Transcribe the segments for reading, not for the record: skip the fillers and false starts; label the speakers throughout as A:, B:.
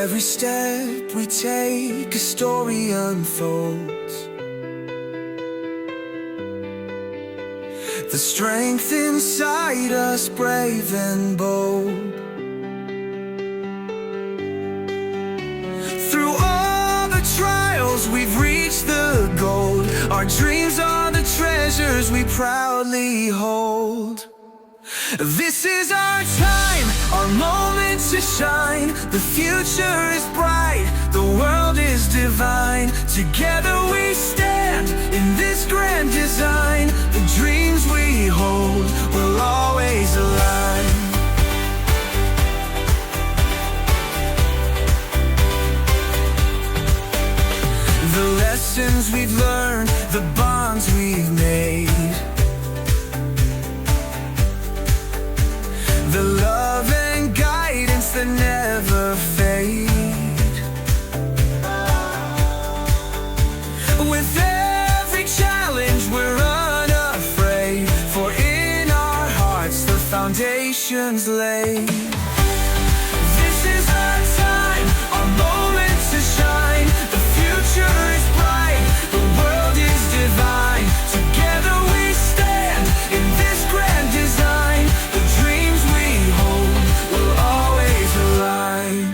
A: every step we take, a story unfolds. The strength inside us, brave and bold. Through all the trials, we've reached the goal. Our dreams are the treasures we proudly hold. This is our time, our moment to shine. The future is bright, the world is divine. Together we stand in this grand design. The dreams we hold will always align. The lessons we've learned, the bonds we've made, the love and guidance that never fade. With every challenge we're unafraid, for in our hearts the foundation's laid. This is our time, our moment to shine. The future is bright, the world is divine. Together we stand in this grand design. The dreams we hold will always align.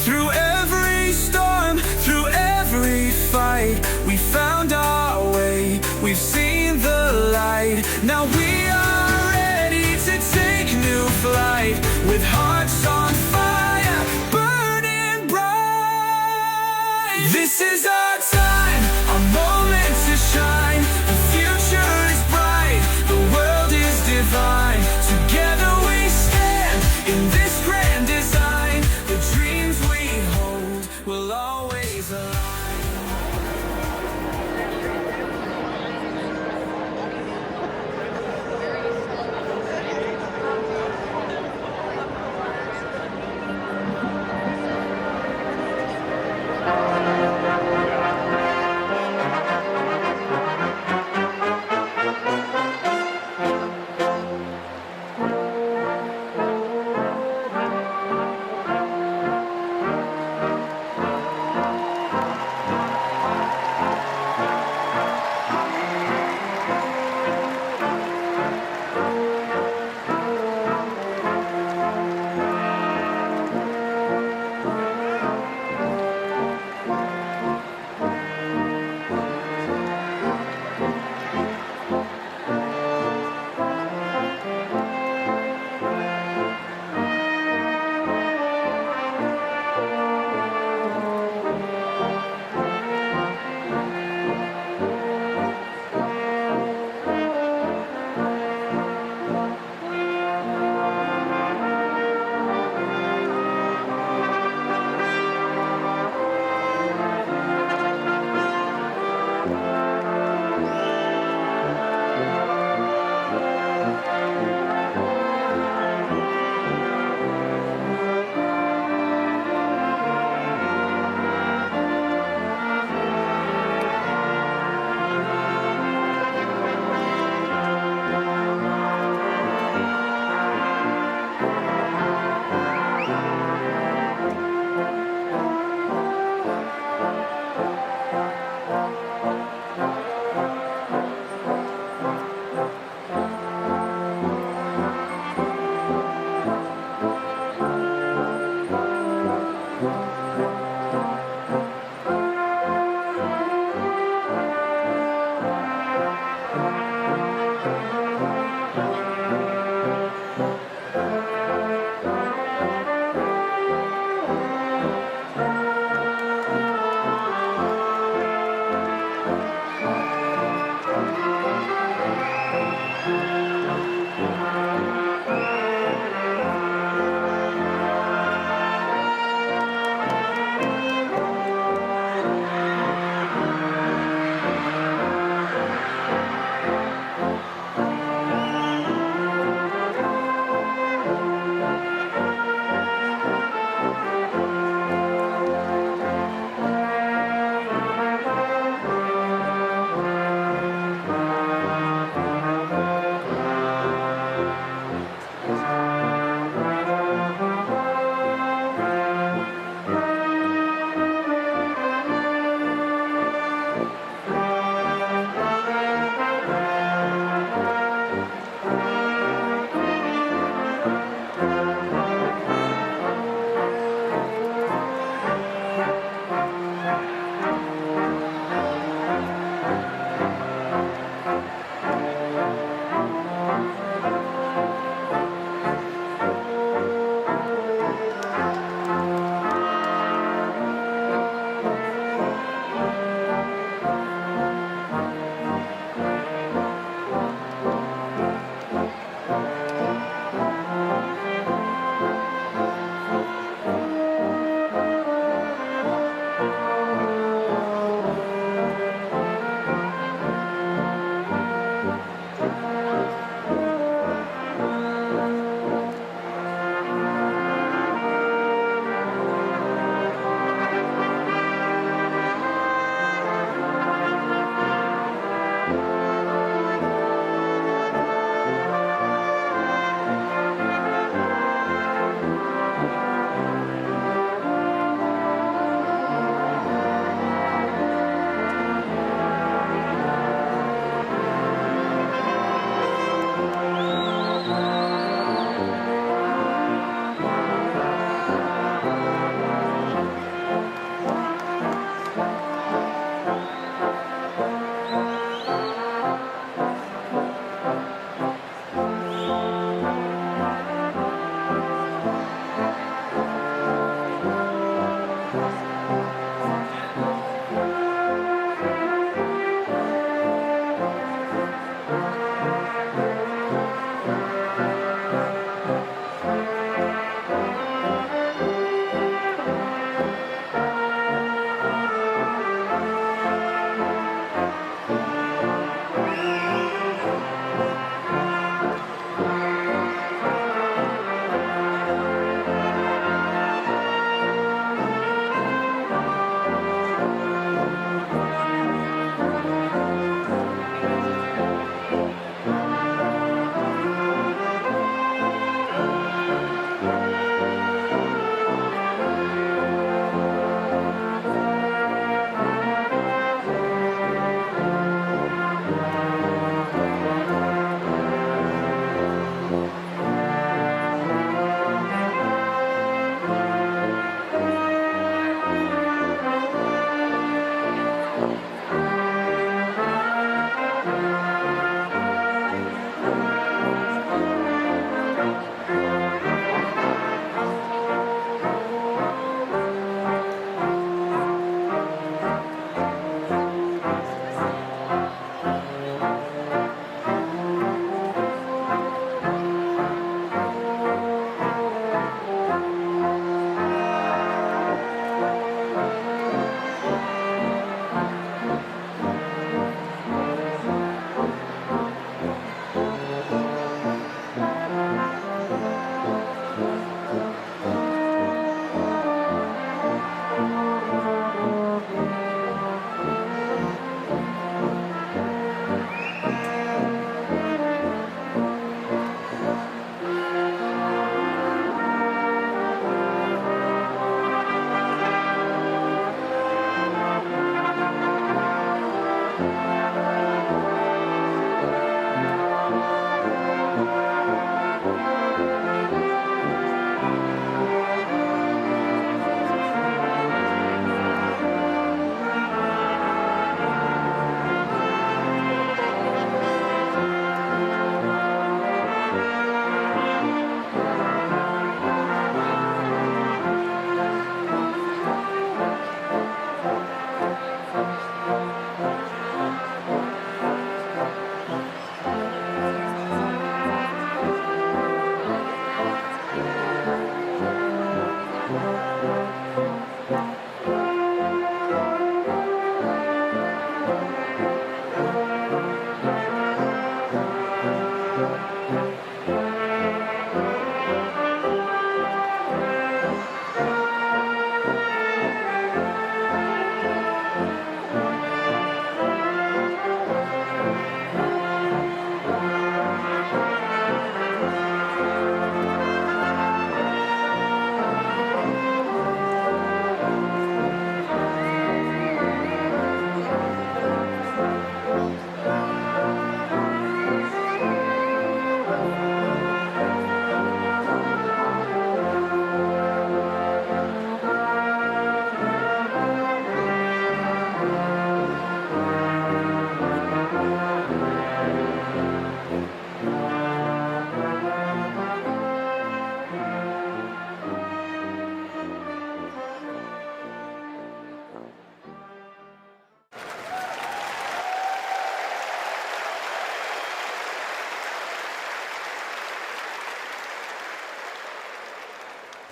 A: Through every storm, through every fight, we found our way, we've seen the light. Now we are ready to take new flight, with hearts on fire, burning bright. This is our time, our moment to shine. The future is bright, the world is divine. Together we stand in this grand design. The dreams we hold will always align.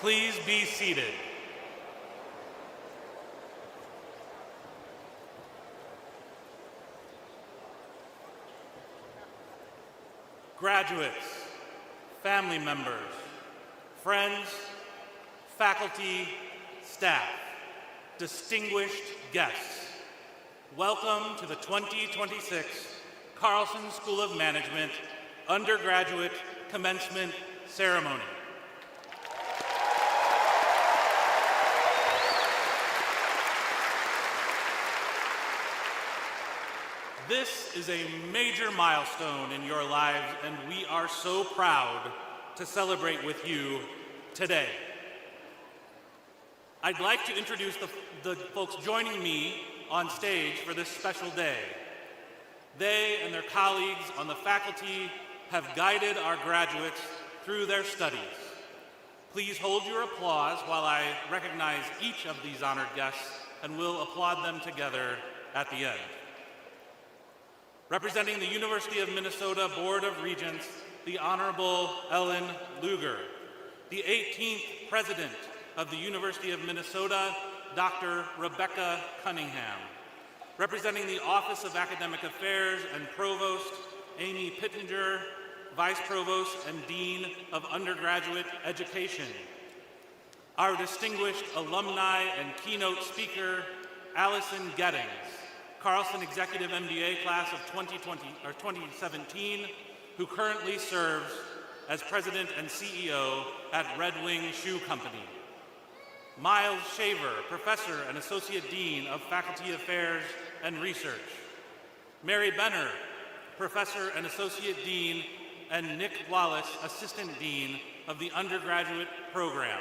B: Please be seated. Graduates, family members, friends, faculty, staff, distinguished guests, welcome to the 2026 Carlson School of Management Undergraduate Commencement Ceremony. This is a major milestone in your lives, and we are so proud to celebrate with you today. I'd like to introduce the folks joining me on stage for this special day. They and their colleagues on the faculty have guided our graduates through their studies. Please hold your applause while I recognize each of these honored guests and we'll applaud them together at the end. Representing the University of Minnesota Board of Regents, the Honorable Ellen Luger. The 18th President of the University of Minnesota, Dr. Rebecca Cunningham. Representing the Office of Academic Affairs and Provost, Amy Pittenger, Vice Provost and Dean of Undergraduate Education. Our distinguished alumni and keynote speaker, Allison Gettings, Carlson Executive MBA class of 2017, who currently serves as President and CEO at Red Wing Shoe Company. Miles Shaver, Professor and Associate Dean of Faculty Affairs and Research. Mary Benner, Professor and Associate Dean, and Nick Wallace, Assistant Dean of the Undergraduate Program.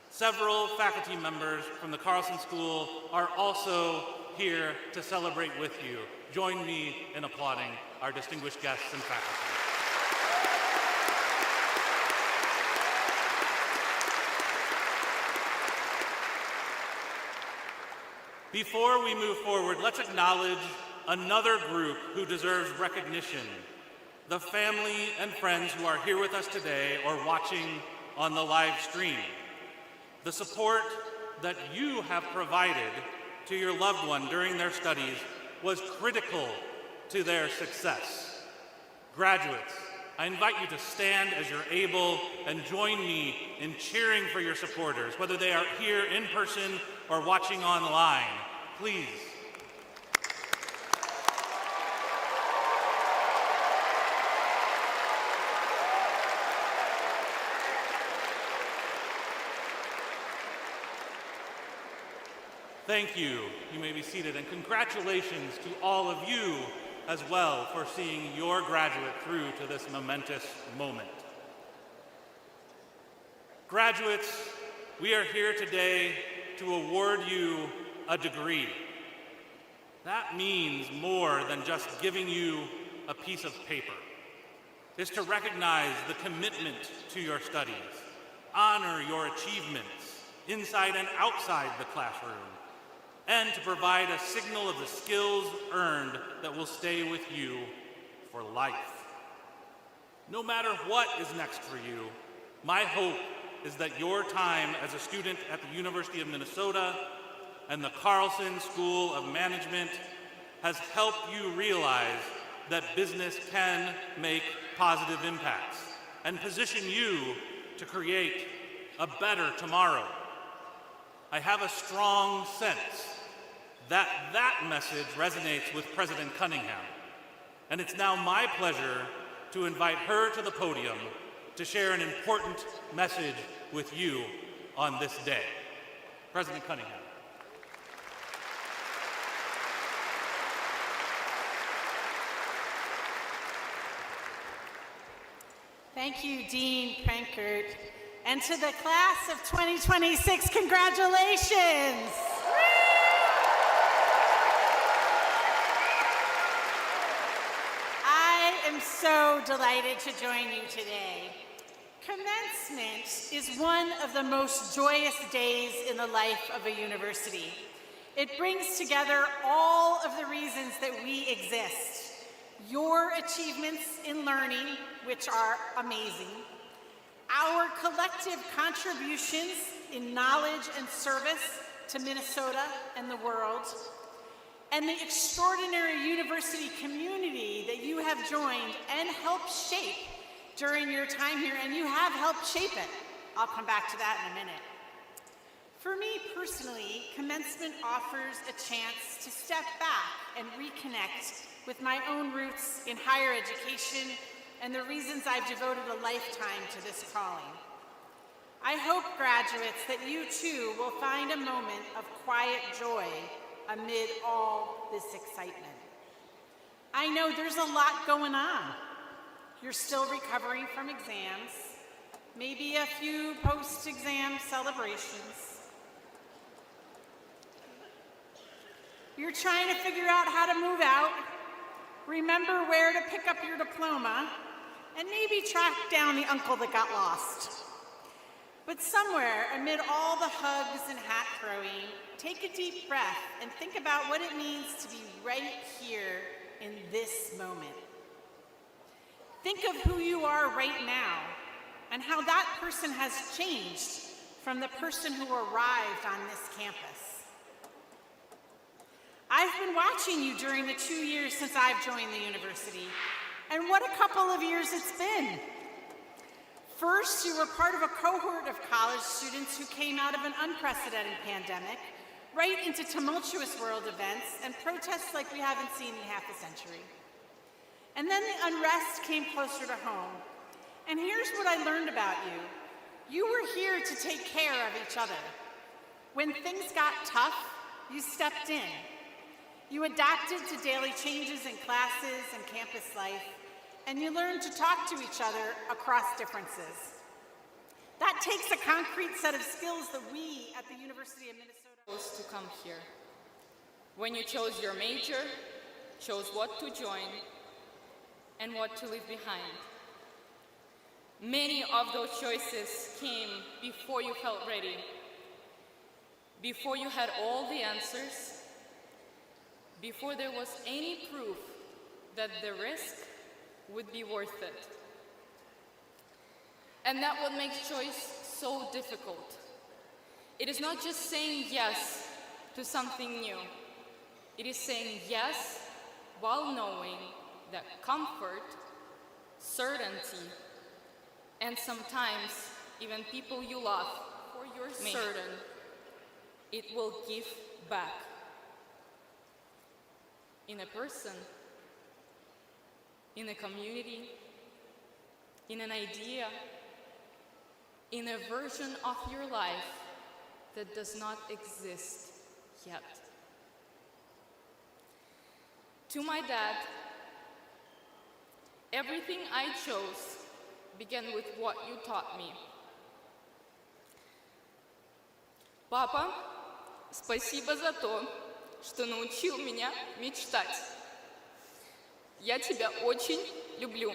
B: Several faculty members from the Carlson School are also here to celebrate with you. Join me in applauding our distinguished guests and faculty. Before we move forward, let's acknowledge another group who deserves recognition, the family and friends who are here with us today or watching on the live stream. The support that you have provided to your loved one during their studies was critical to their success. Graduates, I invite you to stand as you're able and join me in cheering for your supporters, whether they are here in person or watching online. Please. Thank you. You may be seated, and congratulations to all of you as well for seeing your graduate through to this momentous moment. Graduates, we are here today to award you a degree. That means more than just giving you a piece of paper. It's to recognize the commitment to your studies, honor your achievements inside and outside the classroom, and to provide a signal of the skills earned that will stay with you for life. No matter what is next for you, my hope is that your time as a student at the University of Minnesota and the Carlson School of Management has helped you realize that business can make positive impacts and position you to create a better tomorrow. I have a strong sense that that message resonates with President Cunningham, and it's now my pleasure to invite her to the podium to share an important message with you on this day. President Cunningham.
C: Thank you, Dean Prankert. And to the class of 2026, congratulations! I am so delighted to join you today. Commencement is one of the most joyous days in the life of a university. It brings together all of the reasons that we exist. Your achievements in learning, which are amazing, our collective contributions in knowledge and service to Minnesota and the world, and the extraordinary university community that you have joined and helped shape during your time here, and you have helped shape it. I'll come back to that in a minute. For me personally, commencement offers a chance to step back and reconnect with my own roots in higher education and the reasons I've devoted a lifetime to this calling. I hope, graduates, that you too will find a moment of quiet joy amid all this excitement. I know there's a lot going on. You're still recovering from exams, maybe a few post-exam celebrations. You're trying to figure out how to move out, remember where to pick up your diploma, and maybe track down the uncle that got lost. But somewhere, amid all the hugs and hat throwing, take a deep breath and think about what it means to be right here in this moment. Think of who you are right now and how that person has changed from the person who arrived on this campus. I've been watching you during the 2 years since I've joined the university, and what a couple of years it's been. First, you were part of a cohort of college students who came out of an unprecedented pandemic, right into tumultuous world events and protests like we haven't seen in half a century. And then the unrest came closer to home. And here's what I learned about you. You were here to take care of each other. When things got tough, you stepped in. You adapted to daily changes in classes and campus life, and you learned to talk to each other across differences. That takes a concrete set of skills that we at the University of Minnesota
D: chose to come here. When you chose your major, chose what to join, and what to leave behind. Many of those choices came before you felt ready, before you had all the answers, before there was any proof that the risk would be worth it. And that what makes choice so difficult. It is not just saying yes to something new. It is saying yes while knowing that comfort, certainty, and sometimes even people you love, for you're certain it will give back. In a person, in a community, in an idea, in a version of your life that does not exist yet. To my dad, everything I chose began with what you taught me. Папа, спасибо за то, что научил меня мечтать. Я тебя очень люблю.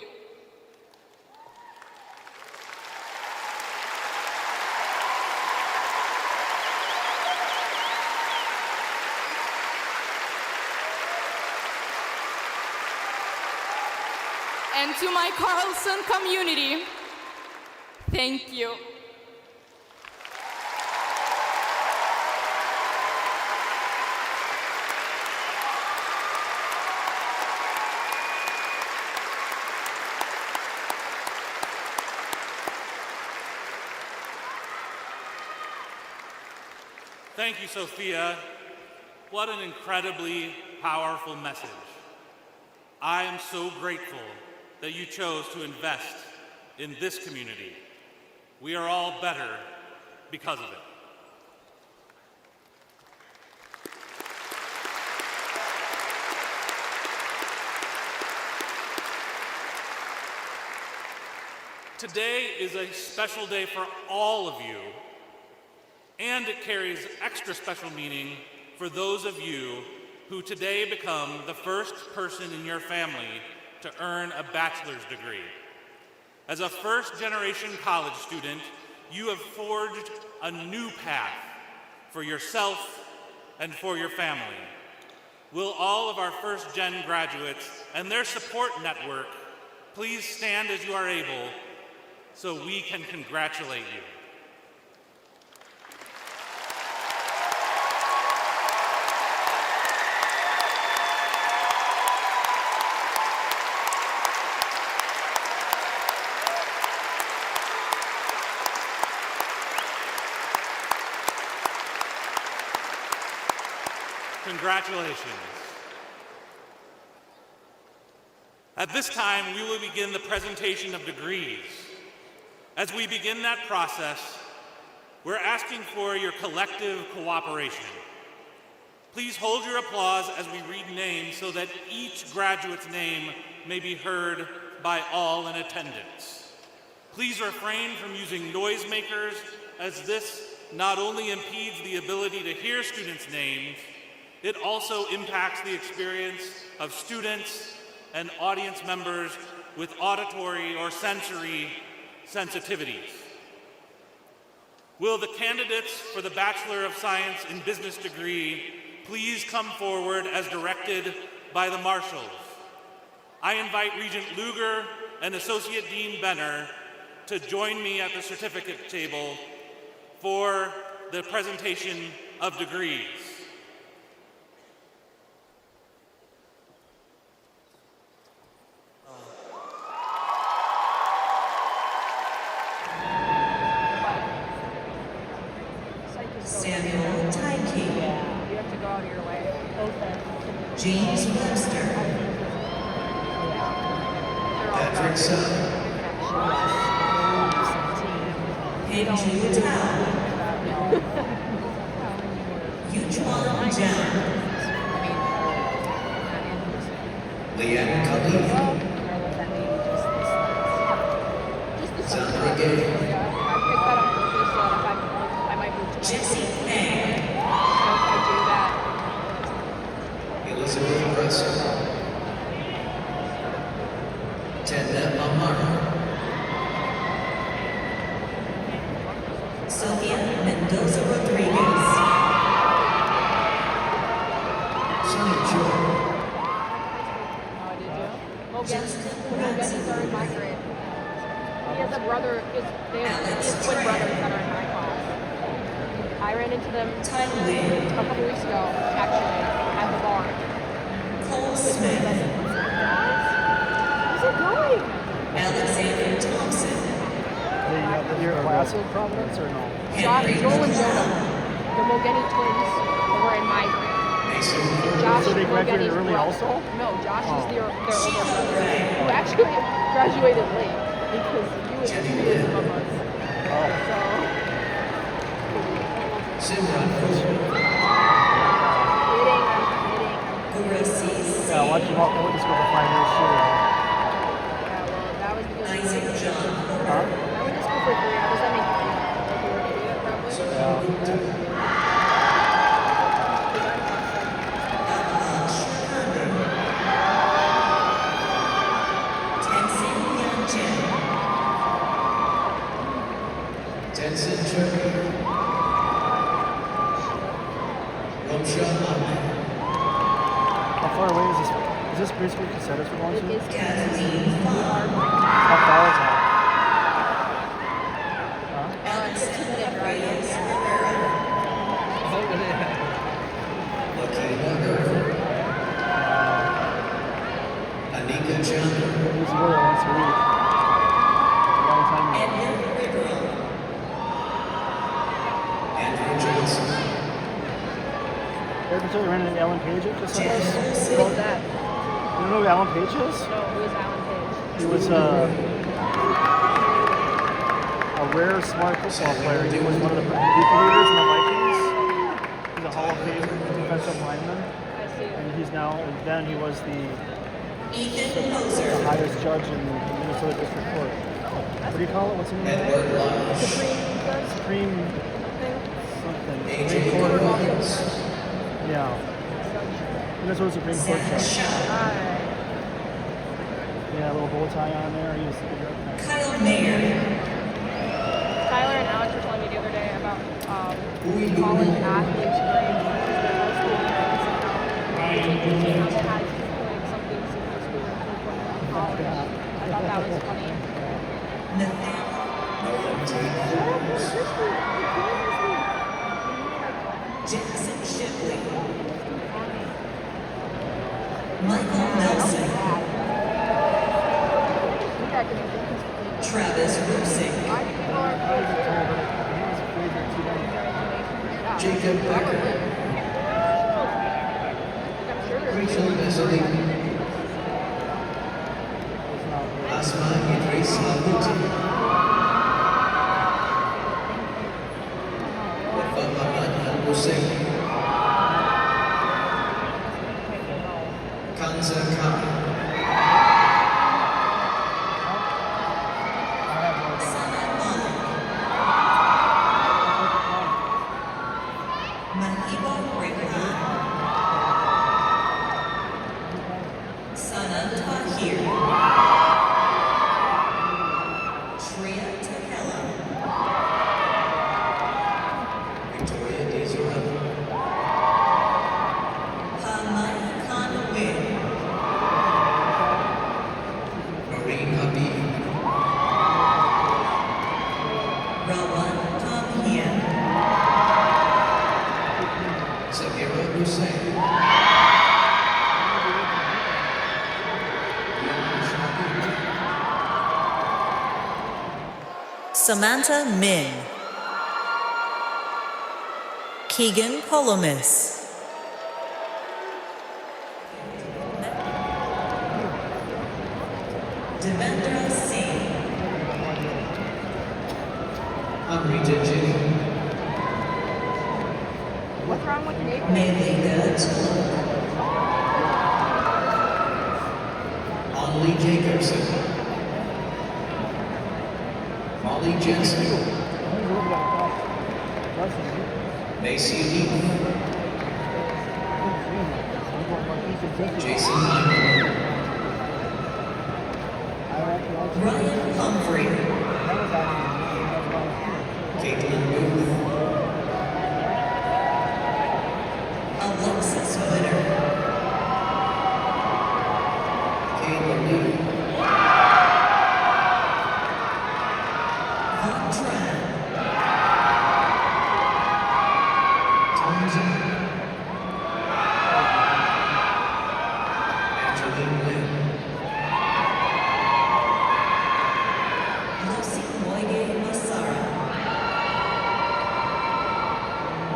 D: And to my Carlson community, thank you.
B: Thank you, Sophia. What an incredibly powerful message. I am so grateful that you chose to invest in this community. We are all better because of it. Today is a special day for all of you, and it carries extra special meaning for those of you who today become the first person in your family to earn a bachelor's degree. As a first-generation college student, you have forged a new path for yourself and for your family. Will all of our first-gen graduates and their support network please stand as you are able so we can congratulate you. Congratulations. At this time, we will begin the presentation of degrees. As we begin that process, we're asking for your collective cooperation. Please hold your applause as we read names so that each graduate's name may be heard by all in attendance. Please refrain from using noisemakers, as this not only impedes the ability to hear students' names, it also impacts the experience of students and audience members with auditory or sensory sensitivities. Will the candidates for the Bachelor of Science in Business degree please come forward as directed by the marshals? I invite Regent Luger and Associate Dean Benner to join me at the certificate table for the presentation of degrees.
E: Samuel Tyke.
F: You have to go out of your way. Okay.
E: James Webster. Patrick Sun. Andrew Tao. Yuchuan Zhang. Leanne Khalif. Sandra Gay. Jesse Fang. Elizabeth Russell. Tenda Amara. Sophia Mendoza Rodriguez. Sonny Joy. Justin Ransom.
F: He has a brother, they have twin brothers that are in my class. I ran into them a couple weeks ago, actually, at the bar.
E: Cole Smith.
F: How's it going?
E: Alexander Thompson.
G: Your class of Providence or no?
E: Henry
F: Joel and
E: Cloud.
F: Jonah, the Mogeni twins, were in my grade.
E: Mason
F: Josh
G: So they graduated
F: Mogeni's
G: early
F: brother.
G: also?
F: No, Josh is their older
E: Sheila
F: brother.
E: Gray.
F: Who actually graduated late because he was
E: Jenny
F: 2 years
E: Lynn.
F: above us. So,
E: Simran
F: kidding.
E: Gurasis.
G: Yeah, watch him out. I went to school for 5 years too.
F: Yeah, well, that was because
E: Isaac John
G: Huh?
F: I went to school for 3 hours. That makes me feel like you were an idiot, probably.
E: Tenzin Yanchen. Tenzin Turkey. Romsha Ahmed.
G: How far away is this? Is this basically Casetas we're going
F: It
G: to?
F: is
E: Kathleen Farr.
G: How far is that?
E: Alexandra Reyes Rivera. Lakina Irvin. Anika Chandler.
G: We used to go there once a week. A long time ago.
E: Edward Rivera. Andrew Johnson.
G: Ever since we ran into Alan Page at Casetas?
E: Jen
F: What was that?
G: You know who Alan Page is?
F: No, it was Alan Page.
G: He was a rare, smart football player. He was one of the people leaders in the Vikings. He's a Hall of Fame defensive lineman.
F: I see.
G: And he's now, and then he was the
E: Ethan Moser.
G: highest judge in the Minnesota District Court. What do you call it? What's the name of
E: Edward
G: it?
E: Lodge.
G: Supreme something.
E: AJ
G: Supreme Court.
E: Williams.
G: Yeah. Minnesota Supreme Court
E: Zach
G: judge.
E: Shaw.
G: Yeah, a little bow tie on there. He was the good.
E: Kyle Mayer.
F: Tyler and Alex were telling me the other day about college athletes grades versus their high school grades and how they had like something in high school and something in college. I thought that was funny.
E: Nolan T. Jackson Shipley. Michael Nelson. Travis Rusing. Jacob Becker. Rachel Mesoli. Asma Idris Labuti. Wafa Muhammad Al-Hussein. Kanza Khan. Mahiba Rehman. Sana Tahir. Shreya Tahela. Sagira Hussein.
H: Samanta Minh. Keegan Polomis. Devendra Singh.
E: Amrita J.
F: What's wrong with Nathan?
H: Melika
E: Onley Jacobson. Molly Jensen. Macy Leaf. Jason Hyman.
H: Ryan Humphrey.
E: Caitlin Booth.
H: Alexis Witter.
E: Kayla Lee.
H: Von Tran.
E: Townsend. Angeline Lynn.
H: Lucy Moige Masara.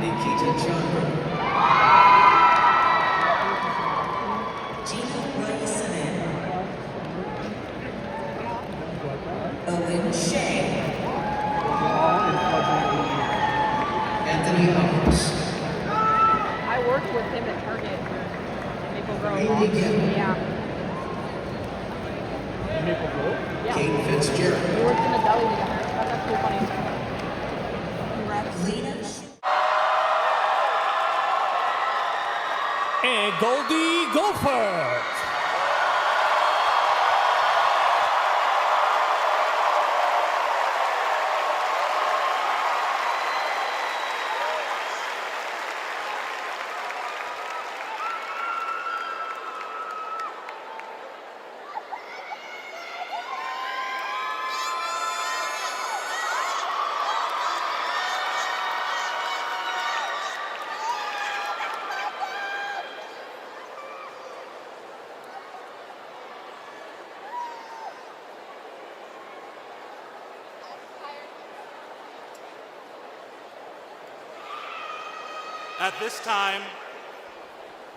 E: Nikita Chandra.
H: Gina Raisanen. Owen Shea.
E: Anthony Owens.
F: I worked with him at Target in Maple Grove.
E: Really good.
F: Yeah.
G: Maple Grove?
F: Yeah.
E: Kate Fitzgerald.
F: We worked in a deli together. That's actually funny. Congrats.
H: Lena
I: and Goldie Gopher.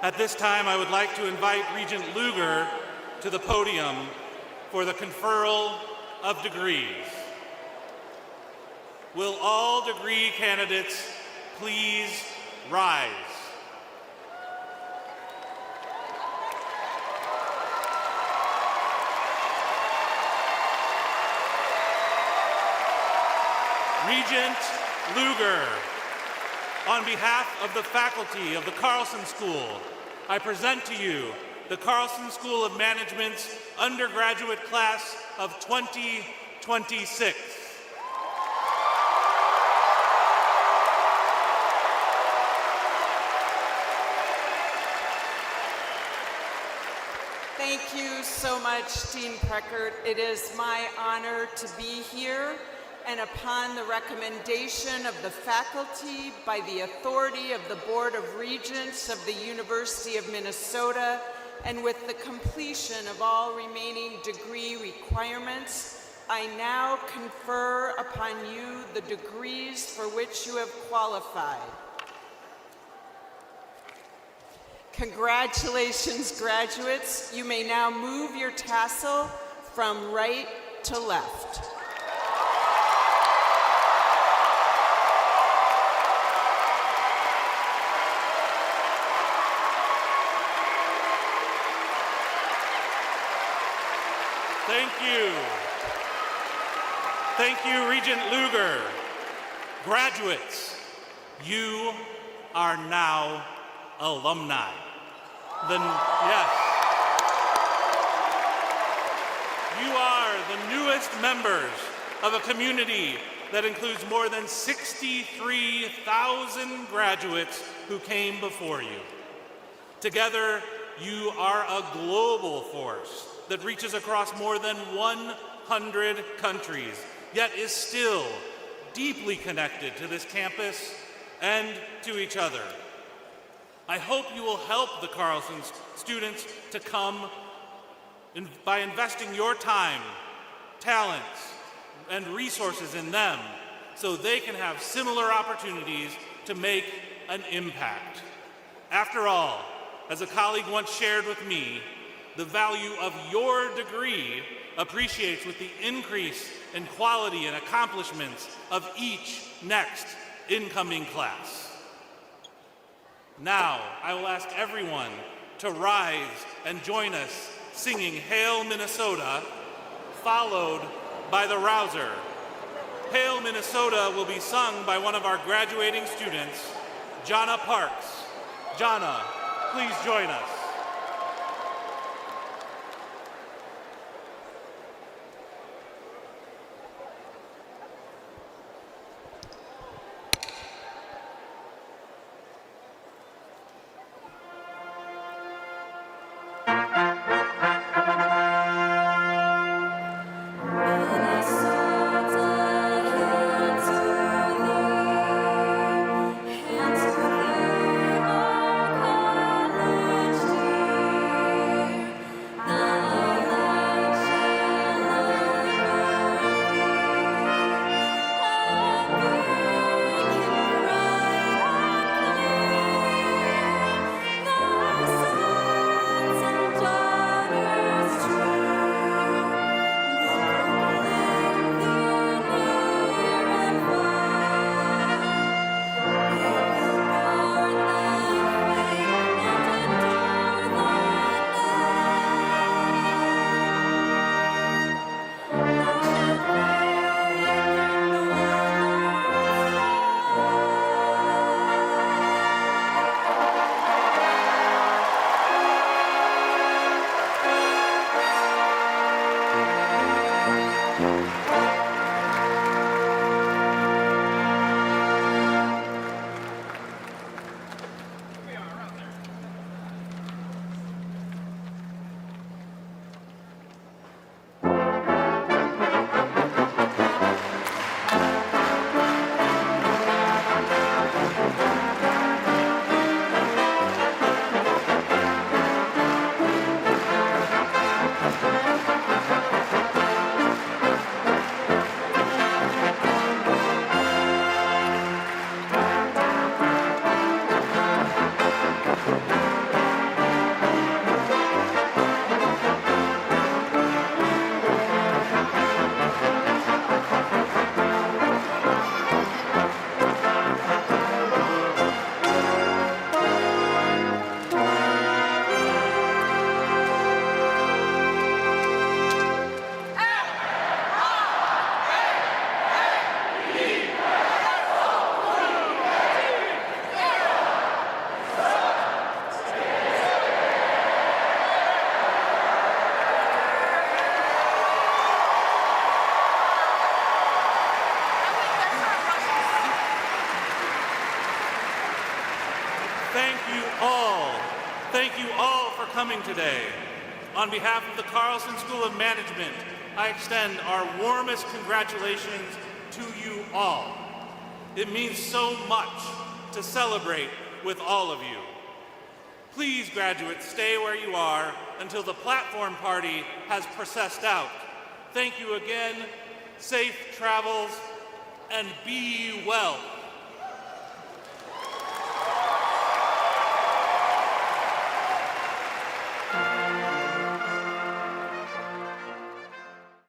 B: At this time, I would like to invite Regent Lugar to the podium for the conferral of degrees. Will all degree candidates please rise? Regent Lugar, on behalf of the faculty of the Carlson School, I present to you the Carlson School of Management's undergraduate class of 2026.
J: Thank you so much, Dean Preckert. It is my honor to be here, and upon the recommendation of the faculty, by the authority of the Board of Regents of the University of Minnesota, and with the completion of all remaining degree requirements, I now confer upon you the degrees for which you have qualified. Congratulations, graduates. You may now move your tassel from right to left.
B: Thank you. Thank you, Regent Lugar. Graduates, you are now alumni. Yes. You are the newest members of a community that includes more than 63,000 graduates who came before you. Together, you are a global force that reaches across more than 100 countries, yet is still deeply connected to this campus and to each other. I hope you will help the Carlson students to come by investing your time, talents, and resources in them so they can have similar opportunities to make an impact. After all, as a colleague once shared with me, the value of your degree appreciates with the increase in quality and accomplishments of each next incoming class. Now, I will ask everyone to rise and join us singing Hail Minnesota, followed by the Rouser. Hail Minnesota will be sung by one of our graduating students, Jonna Parks. Jonna, please join us. Thank you all for coming today. On behalf of the Carlson School of Management, I extend our warmest congratulations to you all. It means so much to celebrate with all of you. Please, graduates, stay where you are until the platform party has processed out. Thank you again, safe travels, and be well.